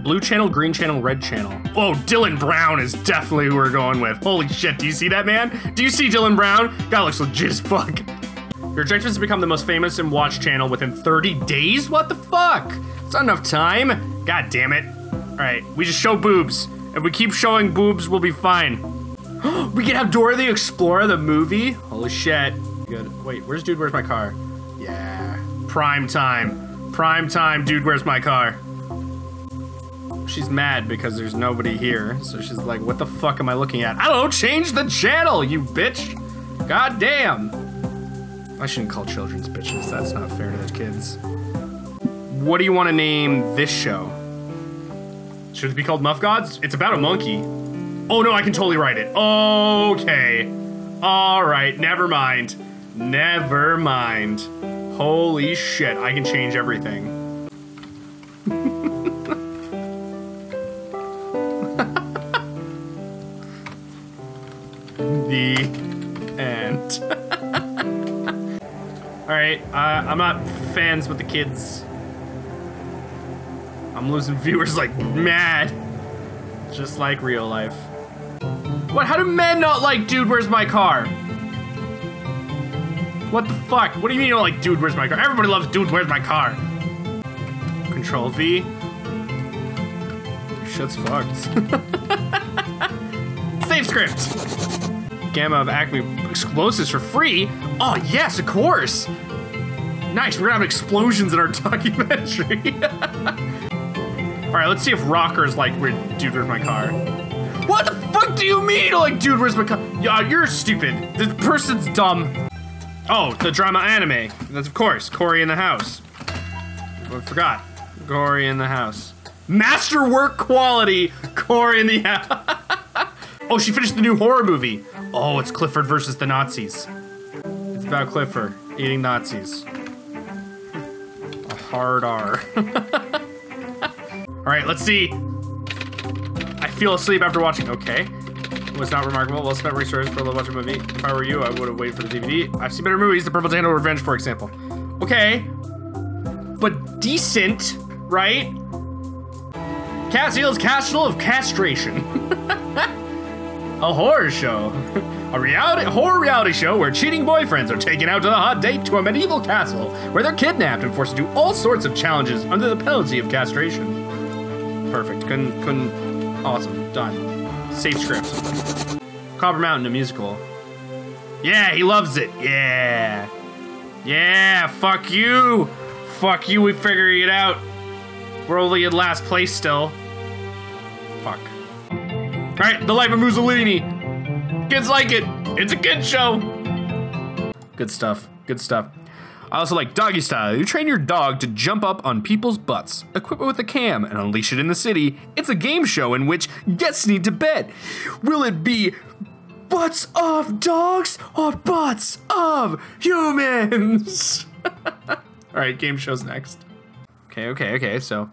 blue channel, green channel, red channel. Oh, Dylan Brown is definitely who we're going with. Holy shit, do you see that, man? Do you see Dylan Brown? Guy looks legit as fuck. Your objective is to become the most famous and watched channel within 30 days? What the fuck? It's not enough time. God damn it. All right, we just show boobs. If we keep showing boobs, we'll be fine. We can have Dora the Explorer, the movie? Holy shit. Good. Wait, where's Dude, Where's My Car? Yeah. Prime time. Prime time, Dude, Where's My Car? She's mad because there's nobody here. So she's like, what the fuck am I looking at? I don't know, change the channel, you bitch. God damn. I shouldn't call children's bitches. That's not fair to the kids. What do you want to name this show? Should it be called Muff Gods? It's about a monkey. Oh no, I can totally write it. Okay. All right, never mind. Never mind. Holy shit, I can change everything. The end. All right, I'm not fans with the kids. I'm losing viewers like mad. Just like real life. What, how do men not like Dude, Where's My Car? What the fuck? What do you mean you don't like Dude, Where's My Car? Everybody loves Dude, Where's My Car? Control V. Shit's fucked. Save script. Gamma of Acme explosives for free? Oh yes, of course. Nice, we're gonna have explosions in our documentary. All right, let's see if rockers like Dude, Where's My Car? What the fuck do you mean like Dude, Where's My Car? Yeah, you're stupid. This person's dumb. Oh, the drama anime. That's of course, Cory in the House. I forgot. Cory in the House. Masterwork quality, Cory in the House. Oh, she finished the new horror movie. Oh, it's Clifford versus the Nazis. It's about Clifford eating Nazis. A hard R. All right, let's see. I feel asleep after watching. Okay. It was not remarkable. Well spent resources for a little watch a movie. If I were you, I would have waited for the DVD. I've seen better movies. The Purple Sandal Revenge, for example. Okay. But decent, right? Cassiel's Castle of Castration. A horror show. A horror reality show where cheating boyfriends are taken out to the hot date to a medieval castle where they're kidnapped and forced to do all sorts of challenges under the penalty of castration. Perfect. Couldn't. Awesome. Done. Save script. Copper Mountain, a musical. Yeah, he loves it. Yeah. Yeah, fuck you. Fuck you, we figured it out. We're only in last place still. Fuck. All right, The Life of Mussolini. Kids like it. It's a kid show. Good stuff. Good stuff. I also like Doggy Style. You train your dog to jump up on people's butts, equip it with a cam, and unleash it in the city. It's a game show in which guests need to bet. Will it be butts of dogs or butts of humans? All right, game show's next. Okay. So,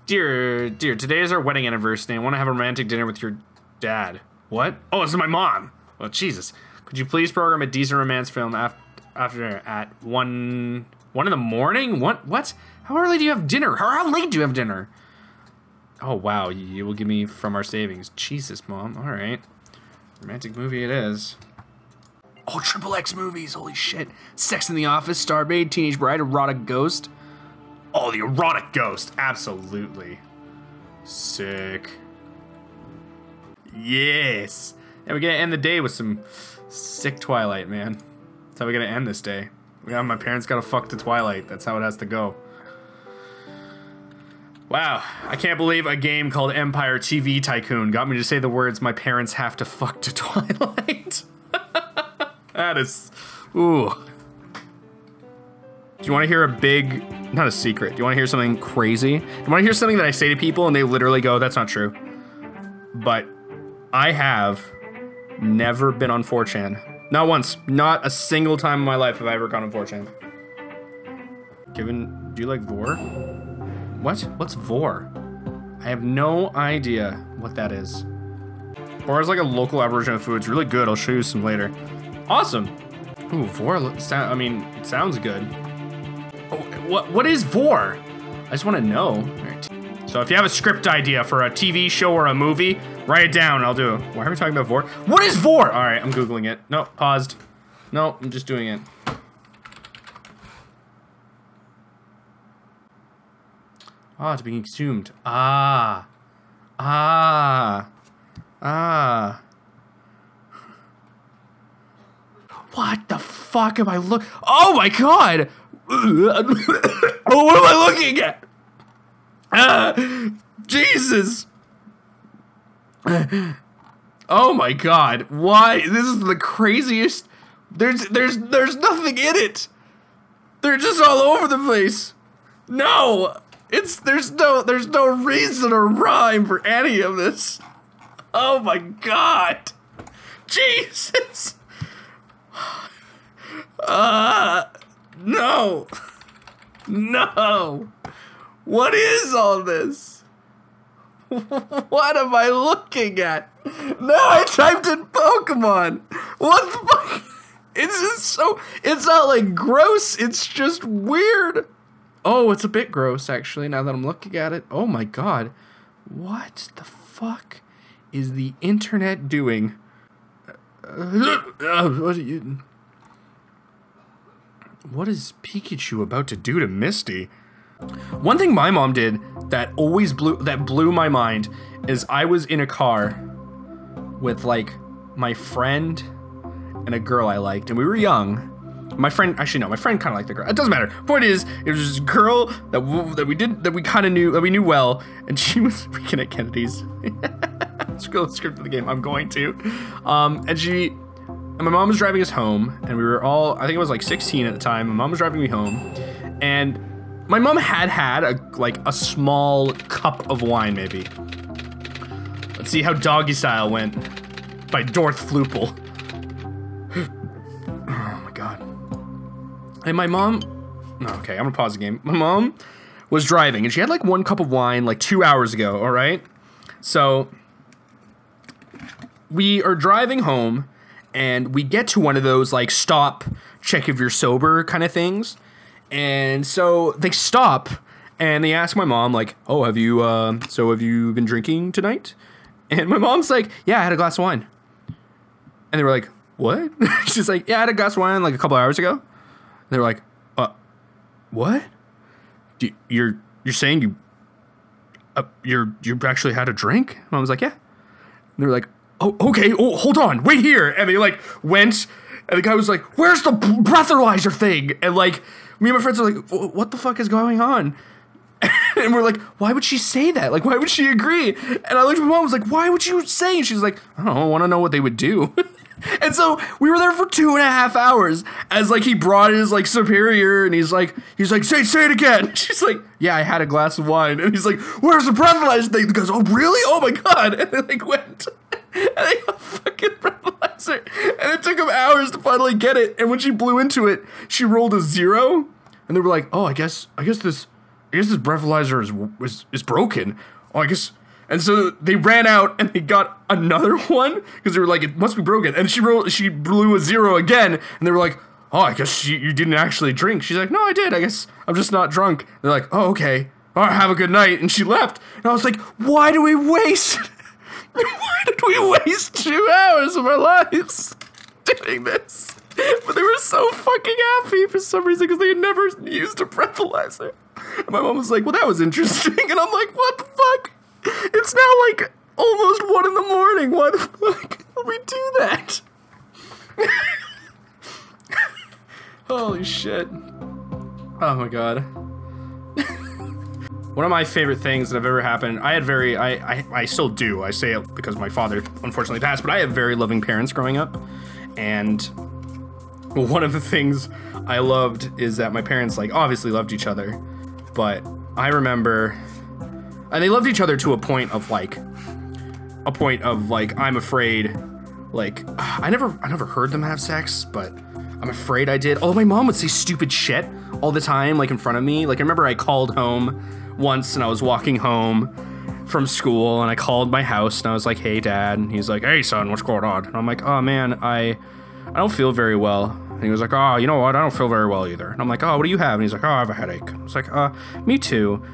dear, today is our wedding anniversary. I want to have a romantic dinner with your dad. What? Oh, this is my mom. Well, Jesus. Could you please program a decent romance film after at 1 in the morning? What? How early do you have dinner? How late do you have dinner? Oh, wow. You will give me from our savings. Jesus, Mom. All right. Romantic movie it is. Oh, XXX movies. Holy shit. Sex in the Office, Starbase, Teenage Bride, Erotic Ghost. Oh, the Erotic Ghost. Absolutely. Sick. Yes. And we're gonna end the day with some sick Twilight, man. That's how we're gonna end this day. Yeah, my parents gotta fuck the Twilight. That's how it has to go. Wow, I can't believe a game called Empire TV Tycoon got me to say the words, my parents have to fuck to Twilight. That is, ooh. Do you wanna hear a big, not a secret, do you wanna hear something crazy? Do you wanna hear something that I say to people and they literally go, that's not true? But I have never been on 4chan. Not once. Not a single time in my life have I ever gone on 4chan. Do you like Vore? What? What's Vore? I have no idea what that is. Vore is like a local Aboriginal food. It's really good. I'll show you some later. Awesome. Ooh, Vore sounds good. Oh, what is Vore? I just want to know. All right. So if you have a script idea for a TV show or a movie, write it down and I'll do it. Why are we talking about Vore? What is Vore? All right, I'm Googling it. No, paused. No, I'm just doing it. Ah, it's being consumed. Ah. What the fuck am I Oh my god! Oh, what am I looking at? Jesus! Oh my god! Why? This is the craziest. There's nothing in it. They're just all over the place. No, there's no reason or rhyme for any of this. Oh my god! Jesus! No! No! What is all this? What am I looking at? No, I typed in Pokemon! What the fuck? It's just so... It's not like gross, it's just weird. Oh, it's a bit gross actually, now that I'm looking at it. Oh my god. What the fuck is the internet doing? What is Pikachu about to do to Misty? One thing my mom did that always blew my mind is I was in a car with like my friend and a girl I liked, and we were young. My friend, actually no, my friend kind of liked the girl. It doesn't matter. Point is, it was this girl that we knew well, and she was freaking at Kennedy's. Let's go script of the game. I'm going to, and my mom was driving us home, and we were all, I think it was like 16 at the time. My mom was driving me home, and my mom had a small cup of wine, maybe. Let's see how Doggy Style went by Dorth Flupel. Oh my god. And my mom, okay, I'm gonna pause the game. My mom was driving, and she had like one cup of wine like 2 hours ago, all right? So we are driving home, and we get to one of those like stop, check if you're sober kind of things. And so they stop and they ask my mom like, oh, have you been drinking tonight? And my mom's like, yeah, I had a glass of wine. And they were like, what? She's like, yeah, I had a glass of wine like a couple hours ago. And they were like, what? You're saying you actually had a drink? Mom was like, yeah. And they were like, oh, okay. Oh, hold on. Wait here. And they like went, and the guy was like, where's the breathalyzer thing? And like, me and my friends are like, what the fuck is going on? And we're like, why would she say that? Like, why would she agree? And I looked at my mom, I was like, why would you say? And she's like, I don't know, I want to know what they would do. And so we were there for 2.5 hours as like he brought his like superior, and he's like, say it again. She's like, yeah, I had a glass of wine. And he's like, where's the breathalyzer thing? He goes, oh really? Oh my god. And they like went, and they got a fucking breathalyzer. And it took him hours to finally get it. And when she blew into it, she rolled a 0. And they were like, oh, I guess this breathalyzer is broken. Oh, I guess. And so they ran out and they got another one because they were like, it must be broken. And she blew a 0 again, and they were like, oh, I guess you didn't actually drink. She's like, no, I did. I guess I'm just not drunk. They're like, oh, okay. All right, have a good night. And she left. And I was like, why did we waste 2 hours of our lives doing this? But they were so fucking happy for some reason because they had never used a breathalyzer. And my mom was like, well, that was interesting. And I'm like, what the fuck? It's now like almost 1 in the morning. Why the fuck would we do that? Holy shit. Oh my god. One of my favorite things that have ever happened, I still do. I say it because my father unfortunately passed, but I have very loving parents growing up. And one of the things I loved is that my parents like obviously loved each other, but I remember, and they loved each other to a point of like I'm afraid, like I never heard them have sex, but I'm afraid I did. Although my mom would say stupid shit all the time, like in front of me. Like I remember I called home once and I was walking home from school and I called my house and I was like, hey dad, and he's like, hey son, what's going on? And I'm like, oh man, I don't feel very well. And he was like, oh, you know what, I don't feel very well either. And I'm like, oh, what do you have? And he's like, oh, I have a headache. I was like, me too.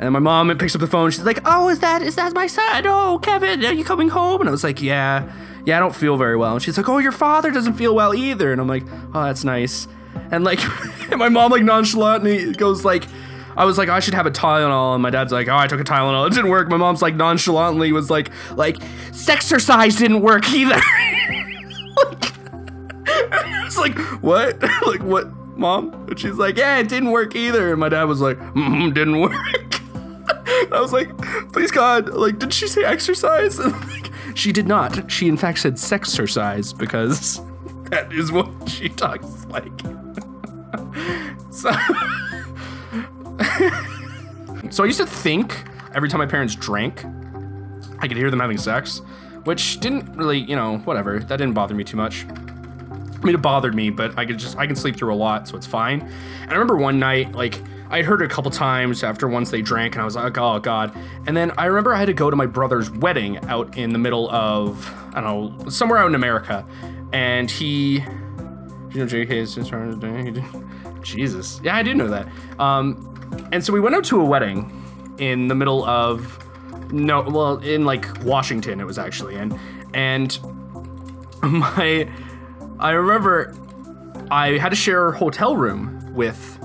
then my mom picks up the phone. She's like, oh, is that my son? Oh, Kevin, are you coming home? And I was like, yeah, I don't feel very well. And she's like, oh, your father doesn't feel well either. And I'm like, oh, that's nice. And like, and my mom like nonchalantly goes like, I was like, I should have a Tylenol. And my dad's like, oh, I took a Tylenol. It didn't work. My mom's like nonchalantly was like, sexercise didn't work either. I was like, what? Like, what, Mom? And she's like, yeah, it didn't work either. And my dad was like, didn't work. I was like, please God, like, did she say exercise? And like, she did not. She in fact said sexercise because that is what she talks like. So I used to think every time my parents drank, I could hear them having sex, which didn't really, you know, whatever. That didn't bother me too much. I mean, it bothered me, but I can sleep through a lot, so it's fine. And I remember one night, like, I heard it a couple times after once they drank, and I was like, oh God. And then I remember I had to go to my brother's wedding out in the middle of, I don't know, somewhere out in America. And he, you know, Jesus. Yeah, I did know that. And so we went out to a wedding in the middle of, in like Washington it was actually. And I remember I had to share a hotel room with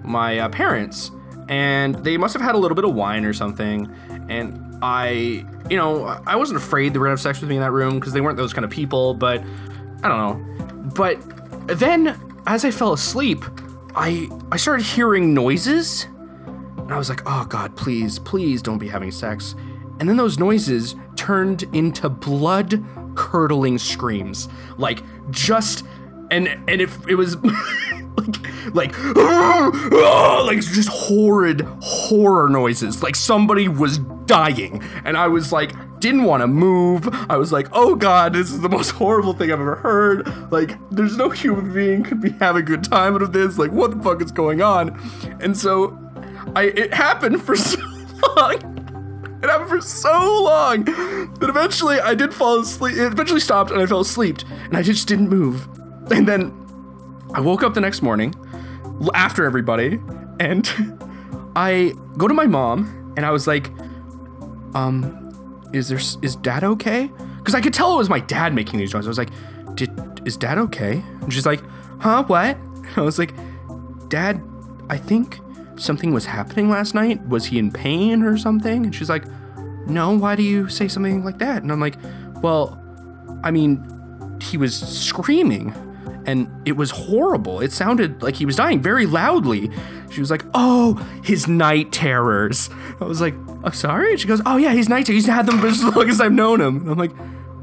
my parents, and they must have had a little bit of wine or something. And I wasn't afraid they were gonna have sex with me in that room because they weren't those kind of people, but I don't know. But then as I fell asleep, I started hearing noises, and I was like, oh God, please don't be having sex. And then those noises turned into blood-curdling screams, like just, and it was like just horrid horror noises, like somebody was dying, and I was like, didn't want to move. I was like, oh God, this is the most horrible thing I've ever heard. Like, there's no human being could be having a good time out of this. Like, what the fuck is going on? And so it happened for so long. It happened for so long that eventually I did fall asleep. It eventually stopped and I fell asleep and I just didn't move. And then I woke up the next morning after everybody and I go to my mom and I was like, is Dad okay? Because I could tell it was my dad making these noises. I was like, is Dad okay? And she's like, huh, what? And I was like, Dad, I think something was happening last night. Was he in pain or something? And she's like, no, why do you say something like that? And I'm like, well, I mean, he was screaming and it was horrible. It sounded like he was dying very loudly. She was like, oh, his night terrors. I was like, I'm sorry? And she goes, oh yeah, his night terrors. He's had them for as long as I've known him. And I'm like,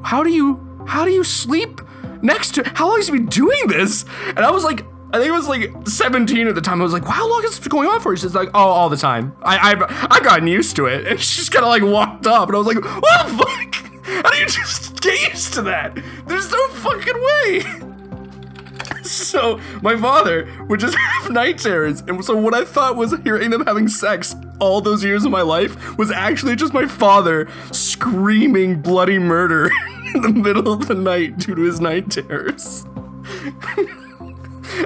how do you sleep next to, how long has he been doing this? And I was like, I think it was like 17 at the time. I was like, wow, how long is this going on for? She's like, oh, all the time. I've gotten used to it. And she just kind of like walked up and I was like, what the fuck? How do you just get used to that? There's no fucking way. So my father would just have night terrors. And so what I thought was hearing them having sex all those years of my life was actually just my father screaming bloody murder in the middle of the night due to his night terrors.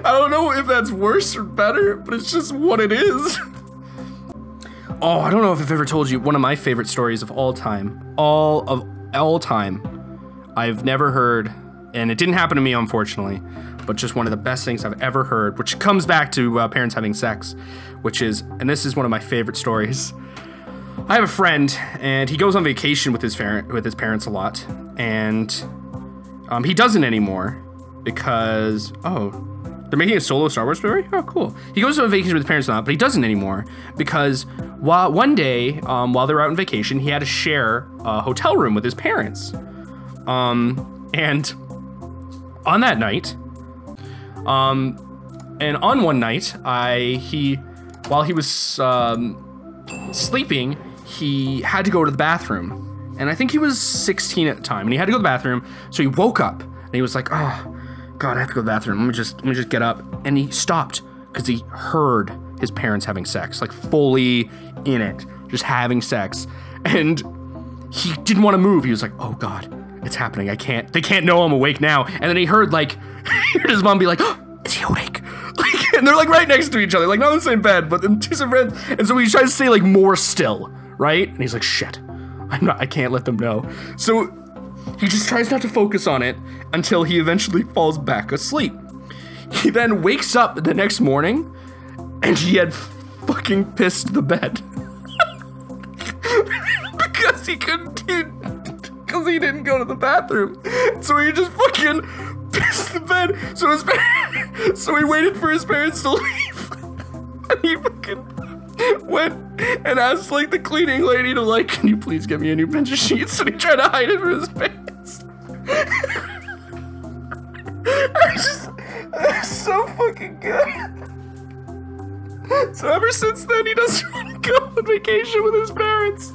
I don't know if that's worse or better, but it's just what it is. Oh, I don't know if I've ever told you one of my favorite stories of all time. All time. I've never heard, and it didn't happen to me, unfortunately, but just one of the best things I've ever heard, which comes back to parents having sex, which is, and this is one of my favorite stories. I have a friend, and he goes on vacation with his parents a lot, and he doesn't anymore because, they're making a solo Star Wars story? Oh, cool. He goes on vacation with his parents a lot, but he doesn't anymore because one day, while they were out on vacation, he had to share a hotel room with his parents. And on that night, and on one night, while he was sleeping, he had to go to the bathroom. And I think he was 16 at the time, and he had to go to the bathroom, so he woke up, and he was like, oh, God, I have to go to the bathroom. Let me just get up. And he stopped because he heard his parents having sex, like fully in it, just having sex. And he didn't want to move. He was like, oh God, it's happening. They can't know I'm awake now. And then he heard his mom be like, oh, is he awake? Like, And they're like right next to each other, like not in the same bed, but in two separate beds. And so he tries to say like more still, right? And he's like, shit, I can't let them know. So he just tries not to focus on it until he eventually falls back asleep. He then wakes up the next morning and he had fucking pissed the bed. Because he didn't go to the bathroom. So he just fucking pissed the bed. So he waited for his parents to leave. And he fucking went and asked like the cleaning lady to like, can you please get me a new bunch of sheets? And he tried to hide it from his parents. It's so fucking good. So ever since then, he doesn't want to go on vacation with his parents.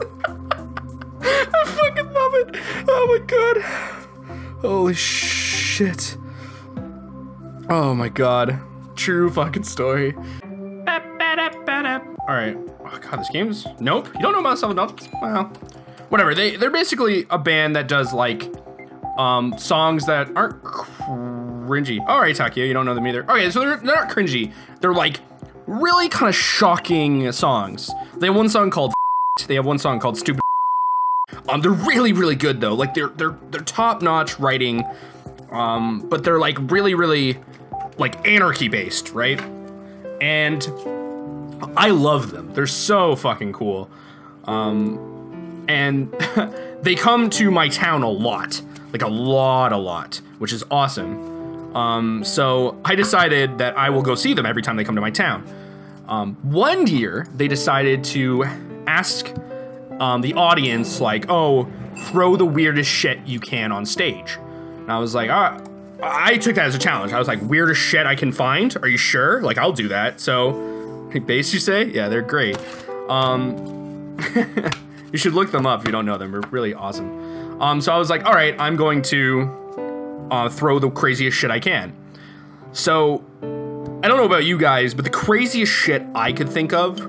I fucking love it. Oh my god. Holy shit. Oh my god. True fucking story. Alright. Oh god, this game's... Nope. You don't know about Seven Dolphins? Well, whatever. They're basically a band that does like songs that aren't cringy. Alright, Takio, you don't know them either. Okay, so they're not cringy. They're like really kind of shocking songs. They have one song called They have one song called Stupid. They're really, really good though. Like they're top-notch writing, but they're like really like anarchy based, right? And I love them. They're so fucking cool. And they come to my town a lot, like a lot, which is awesome. So I decided that I will go see them every time they come to my town. One year they decided to ask the audience, like, oh, throw the weirdest shit you can on stage. And I was like, I took that as a challenge. I was like, weirdest shit I can find? Are you sure? Like, I'll do that. So, bass, you say? Yeah, they're great. You should look them up if you don't know them. They're really awesome. So I was like, all right, I'm going to throw the craziest shit I can. So, I don't know about you guys, but the craziest shit I could think of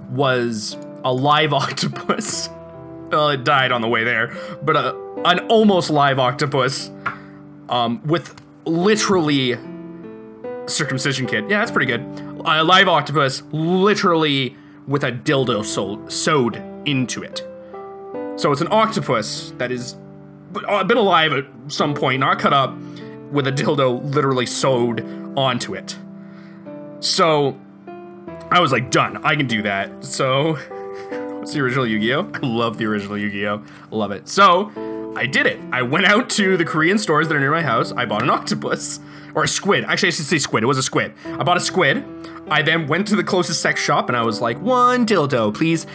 was a live octopus. Well, it died on the way there, but an almost live octopus with literally circumcision kit. Yeah, that's pretty good. A live octopus literally with a dildo sewed into it. So it's an octopus that is been alive at some point, not cut up, with a dildo literally sewed onto it. So I was like, done, I can do that. So what's the original Yu-Gi-Oh? I love the original Yu-Gi-Oh. Love it. So I did it. I went out to the Korean stores that are near my house. I bought an octopus. Or a squid. Actually, I should say squid. It was a squid. I bought a squid. I then went to the closest sex shop and I was like, one dildo, please.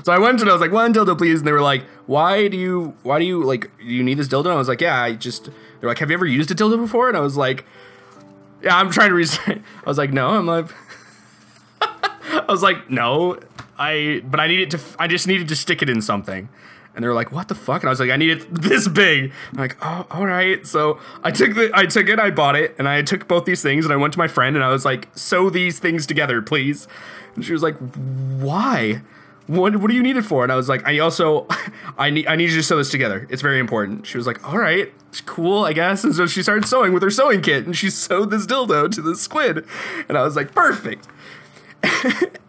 So I went and I was like, one dildo, please. And they were like, why do you like, do you need this dildo? And I was like, yeah, they're like, have you ever used a dildo before? And I was like, yeah, I'm trying to restrain. I was like, no, I'm like, I was like, no, I just needed to stick it in something. And they were like, what the fuck? And I was like, I need it this big. I'm like, oh, all right. So I took it, I bought it, and I took both these things, and I went to my friend, and I was like, sew these things together, please. And she was like, why? What do you need it for? And I was like, I need you to sew this together. It's very important. She was like, all right, it's cool, I guess. And so she started sewing with her sewing kit, and she sewed this dildo to the squid. And I was like, perfect.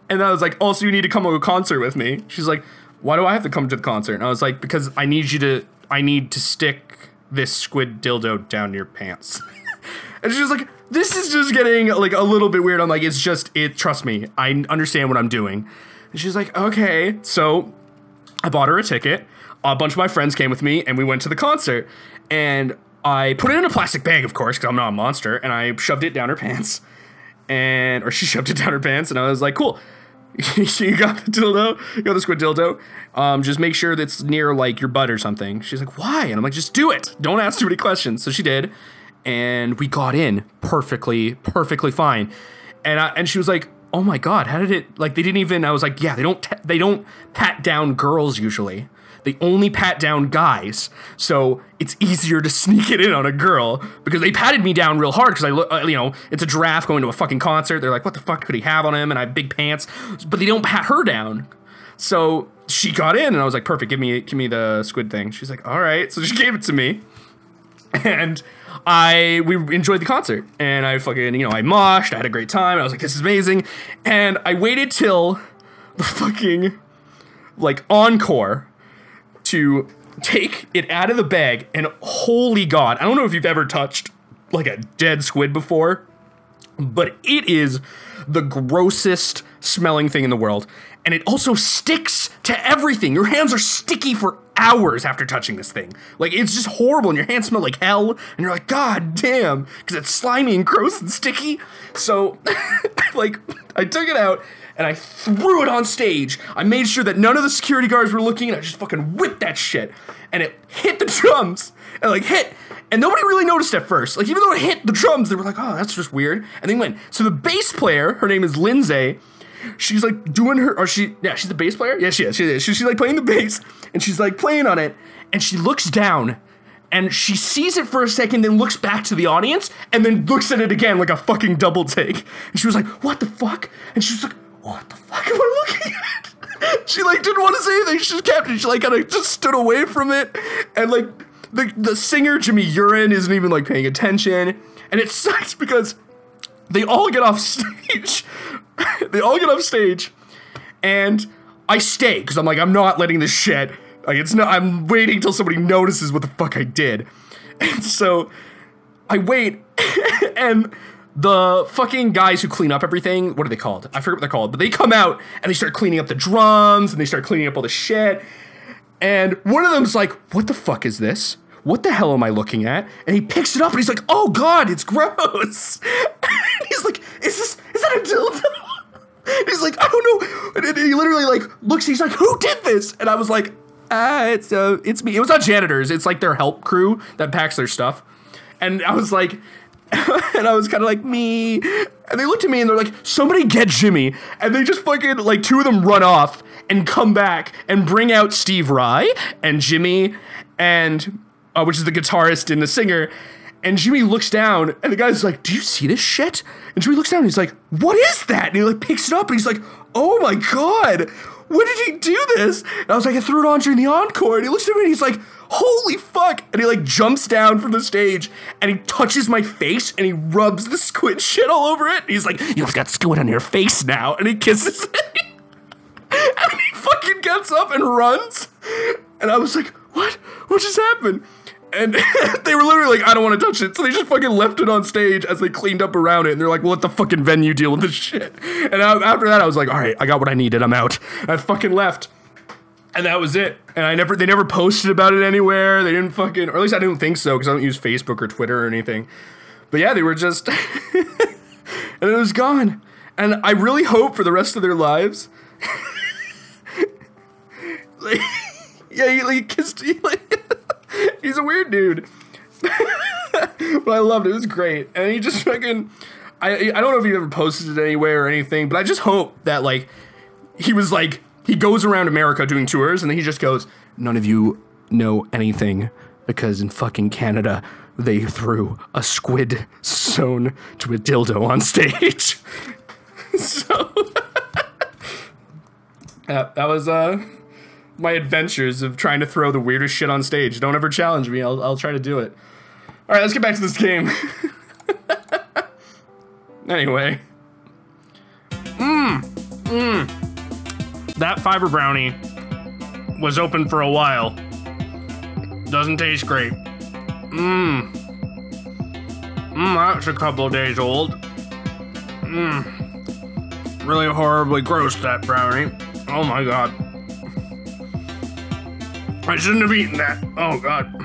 And I was like, also, you need to come to a concert with me. She's like, why do I have to come to the concert? And I was like, because I need to stick this squid dildo down your pants. And she was like, this is just getting like a little bit weird. I'm like, trust me, I understand what I'm doing. And she's like, okay. So I bought her a ticket. A bunch of my friends came with me and we went to the concert, and I put it in a plastic bag, of course, because I'm not a monster. And I shoved it down her pants, or she shoved it down her pants. And I was like, cool. You got the dildo, you got the squid dildo. Just make sure that's near like your butt or something. She's like, why? And I'm like, just do it. Don't ask too many questions. So she did, and we got in perfectly fine. And she was like, oh my god, how did it? Like, they didn't even. I was like, yeah, they don't pat down girls usually. They only pat down guys, so it's easier to sneak it in on a girl, because they patted me down real hard because it's a giraffe going to a fucking concert. They're like, what the fuck could he have on him? And I have big pants, but they don't pat her down. So she got in, and I was like, perfect, give me the squid thing. She's like, all right. So she gave it to me, and we enjoyed the concert, and I fucking, you know, I moshed, I had a great time, I was like, this is amazing, and I waited till the fucking, like, encore to take it out of the bag, and holy God, I don't know if you've ever touched, like, a dead squid before, but it is the grossest smelling thing in the world, and it also sticks to everything. Your hands are sticky for hours after touching this thing. Like, it's just horrible, and your hands smell like hell, and you're like, God damn, because it's slimy and gross and sticky. So, like, I took it out, and I threw it on stage. I made sure that none of the security guards were looking, and I just fucking whipped that shit. And it hit the drums, and like hit, and nobody really noticed at first. Like, even though it hit the drums, they were like, oh, that's just weird. And they went. So the bass player, her name is Lindsay, she's like doing her, she's the bass player? Yeah, she is. She's like playing the bass, and she's like playing on it, and she looks down, and she sees it for a second, then looks back to the audience, and then looks at it again like a fucking double take. And she was like, what the fuck? And she was like, what the fuck am I looking at? She like didn't want to say anything. She just kept it. She like kind of just stood away from it, and like the singer Jimmy Urine isn't even like paying attention, and it sucks because they all get off stage. They all get off stage, and I stay because I'm like, I'm not letting this shit. Like, it's not. I'm waiting till somebody notices what the fuck I did, and so I wait, and the fucking guys who clean up everything, what are they called? I forget what they're called, but they come out and they start cleaning up the drums and they start cleaning up all the shit. And one of them's like, what the fuck is this? What the hell am I looking at? And he picks it up and he's like, oh God, it's gross. And he's like, is that a dildo? And he's like, I don't know. And he literally like looks, he's like, who did this? And I was like, it's me. It was not janitors. It's like their help crew that packs their stuff. And I was like, and I was kind of like, me. And they looked at me and they're like, somebody get Jimmy. And they just fucking, like, two of them run off and come back and bring out Steve Rye and Jimmy and, which is the guitarist and the singer. And Jimmy looks down and the guy's like, do you see this shit? And Jimmy looks down and he's like, what is that? And he like picks it up and he's like, oh my God, when did he do this? And I was like, I threw it on during the encore. And he looks at me and he's like, holy fuck. And he like jumps down from the stage and he touches my face and he rubs the squid shit all over it. And he's like, you've got squid on your face now. And he kisses it. And he fucking gets up and runs. And I was like, what? What just happened? And they were literally like, I don't want to touch it. So they just fucking left it on stage as they cleaned up around it. And they're like, well, let the fucking venue deal with this shit. And after that, I was like, all right, I got what I needed. I'm out. And I fucking left. And that was it. And they never posted about it anywhere. They didn't fucking, or at least I didn't think so because I don't use Facebook or Twitter or anything. But yeah, they were just, and it was gone. And I really hope for the rest of their lives. Like, yeah, he kissed, he's a weird dude. But I loved it. It was great. And he just fucking, I don't know if he ever posted it anywhere or anything, but I just hope that like, he was like, he goes around America doing tours and then he just goes, none of you know anything because in fucking Canada, they threw a squid sewn to a dildo on stage. So, that was, my adventures of trying to throw the weirdest shit on stage. Don't ever challenge me. I'll try to do it. All right, let's get back to this game. Anyway. That fiber brownie was open for a while. Doesn't taste great. That's a couple of days old. Really horribly gross, that brownie. Oh my God. I shouldn't have eaten that. Oh God.